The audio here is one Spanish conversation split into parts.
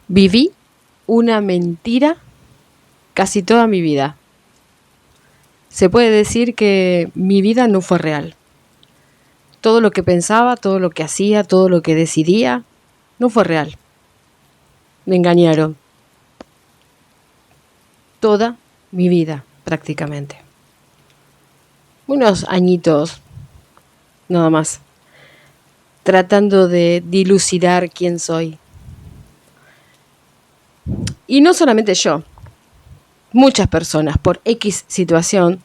Viví una mentira casi toda mi vida. Se puede decir que mi vida no fue real. Todo lo que pensaba, todo lo que hacía, todo lo que decidía, no fue real. Me engañaron. Toda mi vida, prácticamente. Unos añitos, nada más, tratando de dilucidar quién soy. Y no solamente yo. Muchas personas, por X situación,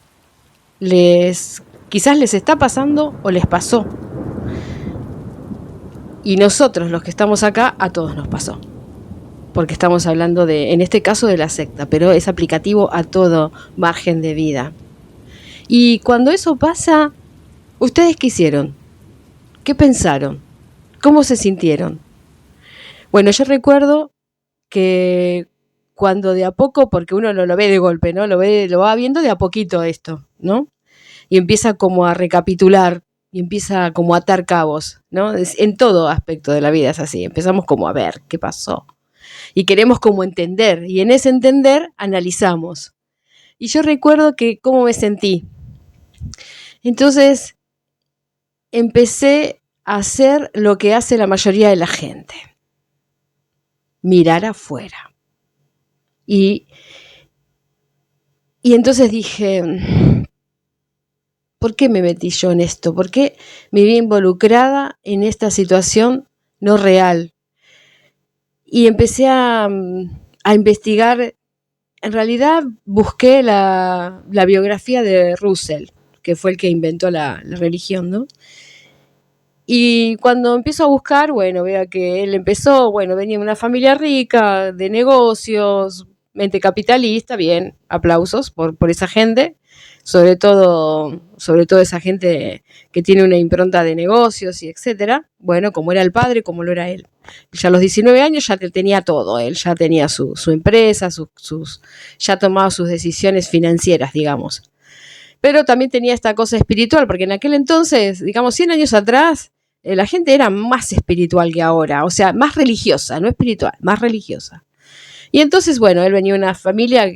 quizás les está pasando o les pasó. Y nosotros, los que estamos acá, a todos nos pasó. Porque estamos hablando en este caso, de la secta, pero es aplicativo a todo margen de vida. Y cuando eso pasa, ¿ustedes qué hicieron? ¿Qué pensaron? ¿Cómo se sintieron? Bueno, yo recuerdo que cuando de a poco, porque uno no lo ve de golpe, ¿no? Lo va viendo de a poquito esto, ¿no? Y empieza como a recapitular y empieza como a atar cabos, ¿no? En todo aspecto de la vida es así. Empezamos como a ver qué pasó. Y queremos como entender. Y en ese entender analizamos. Y yo recuerdo que cómo me sentí. Entonces empecé a hacer lo que hace la mayoría de la gente. Mirar afuera. Y entonces dije, ¿por qué me metí yo en esto? ¿Por qué me vi involucrada en esta situación no real? Y empecé a investigar. En realidad busqué la biografía de Russell, que fue el que inventó la religión, ¿no? Y cuando empiezo a buscar, bueno, veo que él empezó, bueno, venía de una familia rica, de negocios, mente capitalista, bien, aplausos por esa gente, sobre todo esa gente que tiene una impronta de negocios y etcétera. Bueno, como era el padre, como lo era él. Ya a los 19 años ya tenía todo, él ya tenía su empresa, ya tomaba sus decisiones financieras, digamos. Pero también tenía esta cosa espiritual, porque en aquel entonces, digamos 100 años atrás, la gente era más espiritual que ahora, o sea, más religiosa, no espiritual, más religiosa. Y entonces, bueno, él venía de una familia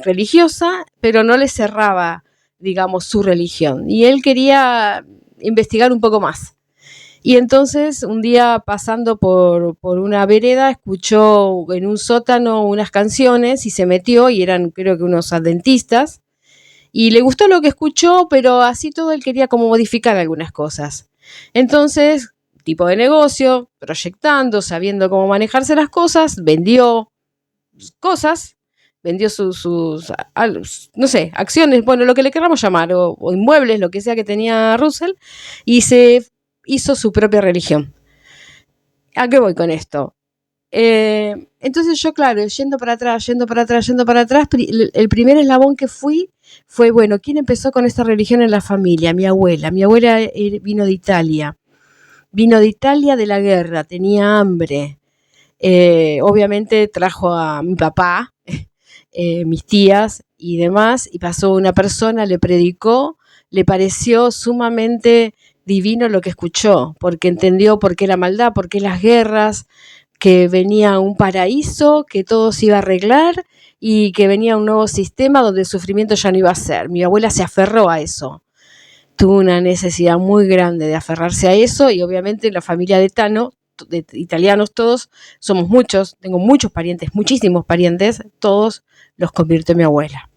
religiosa, pero no le cerraba, digamos, su religión. Y él quería investigar un poco más. Y entonces, un día pasando por una vereda, escuchó en un sótano unas canciones y se metió, y eran creo que unos adventistas, y le gustó lo que escuchó, pero así todo él quería como modificar algunas cosas. Entonces, tipo de negocio, proyectando, sabiendo cómo manejarse las cosas, vendió cosas, vendió sus no sé, acciones, bueno, lo que le queramos llamar, o inmuebles, lo que sea que tenía Russell, y se hizo su propia religión. ¿A qué voy con esto? Entonces yo, claro, yendo para atrás, el primer eslabón que fue, bueno, ¿quién empezó con esta religión en la familia? Mi abuela vino de Italia, de la guerra, tenía hambre, obviamente trajo a mi papá, mis tías y demás, y pasó una persona, le predicó, le pareció sumamente divino lo que escuchó, porque entendió por qué la maldad, por qué las guerras, que venía un paraíso, que todo se iba a arreglar y que venía un nuevo sistema donde el sufrimiento ya no iba a ser. Mi abuela se aferró a eso. Tuvo una necesidad muy grande de aferrarse a eso, y obviamente la familia de Tano, de italianos todos, somos muchos, tengo muchos parientes, muchísimos parientes, todos los convirtió mi abuela.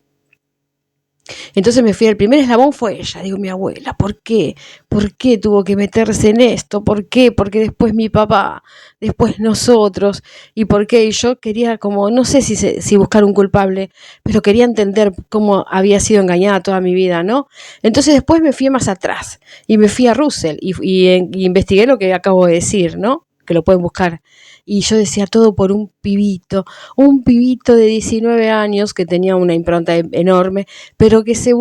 Entonces me fui, el primer eslabón fue ella, digo, mi abuela, ¿por qué? ¿Por qué tuvo que meterse en esto? ¿Por qué? Porque después mi papá, después nosotros, ¿y por qué? Y yo quería como, no sé si buscar un culpable, pero quería entender cómo había sido engañada toda mi vida, ¿no? Entonces después me fui más atrás, y me fui a Russell, y investigué lo que acabo de decir, ¿no? Que lo pueden buscar. Y yo decía, todo por un pibito de 19 años que tenía una impronta enorme, pero que se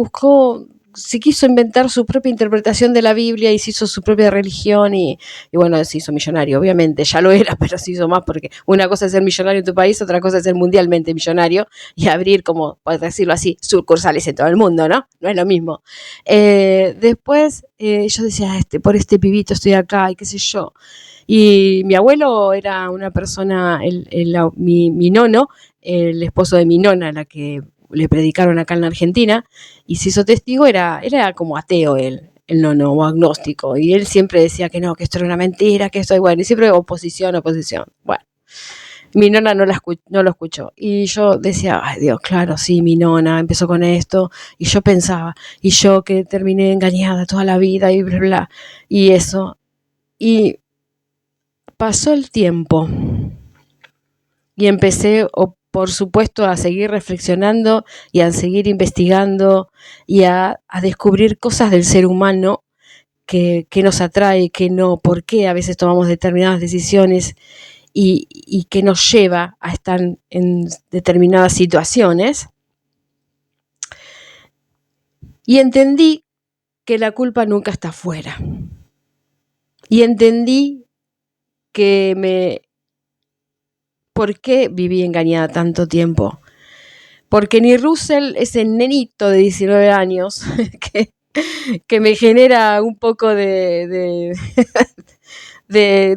quiso inventar su propia interpretación de la Biblia y se hizo su propia religión, y bueno, se hizo millonario, obviamente, ya lo era, pero se hizo más, porque una cosa es ser millonario en tu país, otra cosa es ser mundialmente millonario y abrir, como puedes decirlo así, sucursales en todo el mundo, ¿no? No es lo mismo. Después yo decía, por este pibito estoy acá y qué sé yo. Y mi abuelo era una persona, mi nono, el esposo de mi nona, la que le predicaron acá en la Argentina, y se hizo testigo, era como ateo él, el nono, o agnóstico, y él siempre decía que no, que esto era una mentira, que esto es bueno, y siempre oposición, oposición. Bueno, mi nona no lo escuchó. Y yo decía, ay Dios, claro, sí, mi nona empezó con esto. Y yo pensaba, y yo que terminé engañada toda la vida y bla, bla. Y eso. Y pasó el tiempo. Y empecé, por supuesto, a seguir reflexionando y a seguir investigando y a descubrir cosas del ser humano que nos atrae, que no, por qué a veces tomamos determinadas decisiones y que nos lleva a estar en determinadas situaciones. Y entendí que la culpa nunca está afuera. Y entendí ¿por qué viví engañada tanto tiempo? Porque ni Russell, ese nenito de 19 años, que me genera un poco de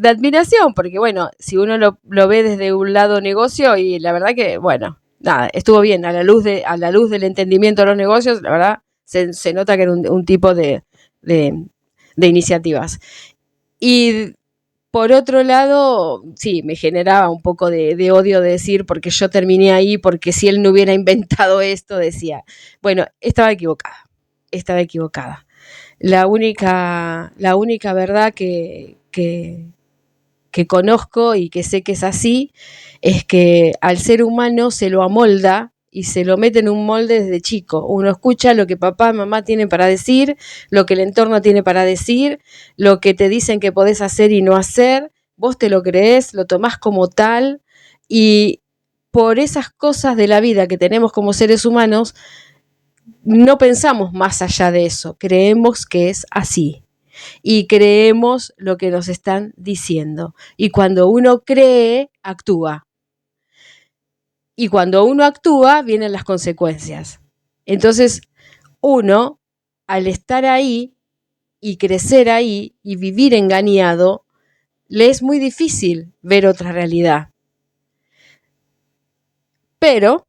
admiración, porque bueno, si uno lo ve desde un lado negocio, y la verdad que, bueno, nada, estuvo bien, a la luz del entendimiento de los negocios, la verdad, se nota que era un tipo de iniciativas. Y por otro lado, sí, me generaba un poco de odio de decir, porque yo terminé ahí, porque si él no hubiera inventado esto, decía, bueno, estaba equivocada. La única verdad que conozco y que sé que es así, es que al ser humano se lo amolda y se lo mete en un molde desde chico. Uno escucha lo que papá, mamá tienen para decir, lo que el entorno tiene para decir, lo que te dicen que podés hacer y no hacer, vos te lo creés, lo tomás como tal, y por esas cosas de la vida que tenemos como seres humanos, no pensamos más allá de eso, creemos que es así. Y creemos lo que nos están diciendo. Y cuando uno cree, actúa. Y cuando uno actúa, vienen las consecuencias. Entonces, uno, al estar ahí y crecer ahí y vivir engañado, le es muy difícil ver otra realidad. Pero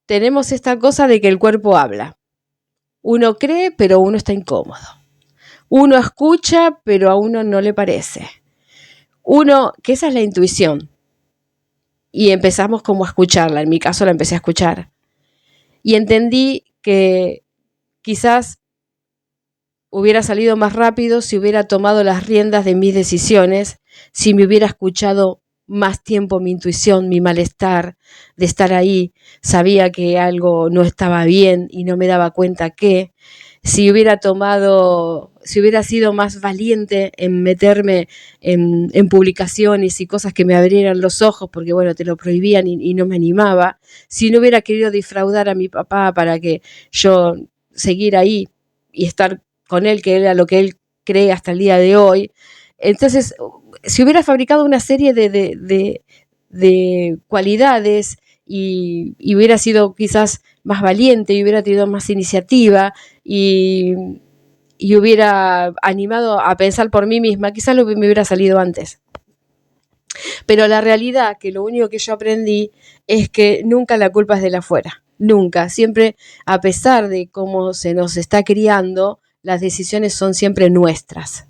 tenemos esta cosa de que el cuerpo habla. Uno cree, pero uno está incómodo. Uno escucha, pero a uno no le parece. Que esa es la intuición. Y empezamos como a escucharla, en mi caso la empecé a escuchar. Y entendí que quizás hubiera salido más rápido si hubiera tomado las riendas de mis decisiones, si me hubiera escuchado más tiempo mi intuición, mi malestar de estar ahí, sabía que algo no estaba bien y no me daba cuenta si hubiera sido más valiente en meterme en publicaciones y cosas que me abrieran los ojos, porque bueno, te lo prohibían y no me animaba, si no hubiera querido defraudar a mi papá para que yo seguir ahí y estar con él, que era lo que él cree hasta el día de hoy. Entonces, si hubiera fabricado una serie de cualidades y hubiera sido quizás más valiente y hubiera tenido más iniciativa y hubiera animado a pensar por mí misma, quizás me hubiera salido antes. Pero la realidad, que lo único que yo aprendí es que nunca la culpa es de la afuera, nunca, siempre, a pesar de cómo se nos está criando, las decisiones son siempre nuestras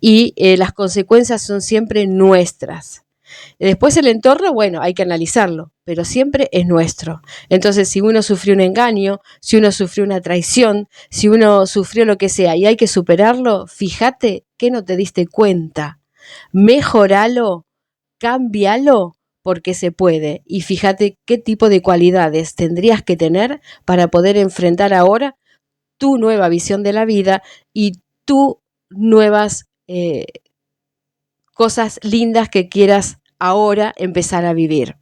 y las consecuencias son siempre nuestras. Después el entorno, bueno, hay que analizarlo, pero siempre es nuestro. Entonces, si uno sufrió un engaño, si uno sufrió una traición, si uno sufrió lo que sea y hay que superarlo, fíjate que no te diste cuenta. Mejoralo, cámbialo, porque se puede. Y fíjate qué tipo de cualidades tendrías que tener para poder enfrentar ahora tu nueva visión de la vida y tus nuevas cosas lindas que quieras ahora empezar a vivir.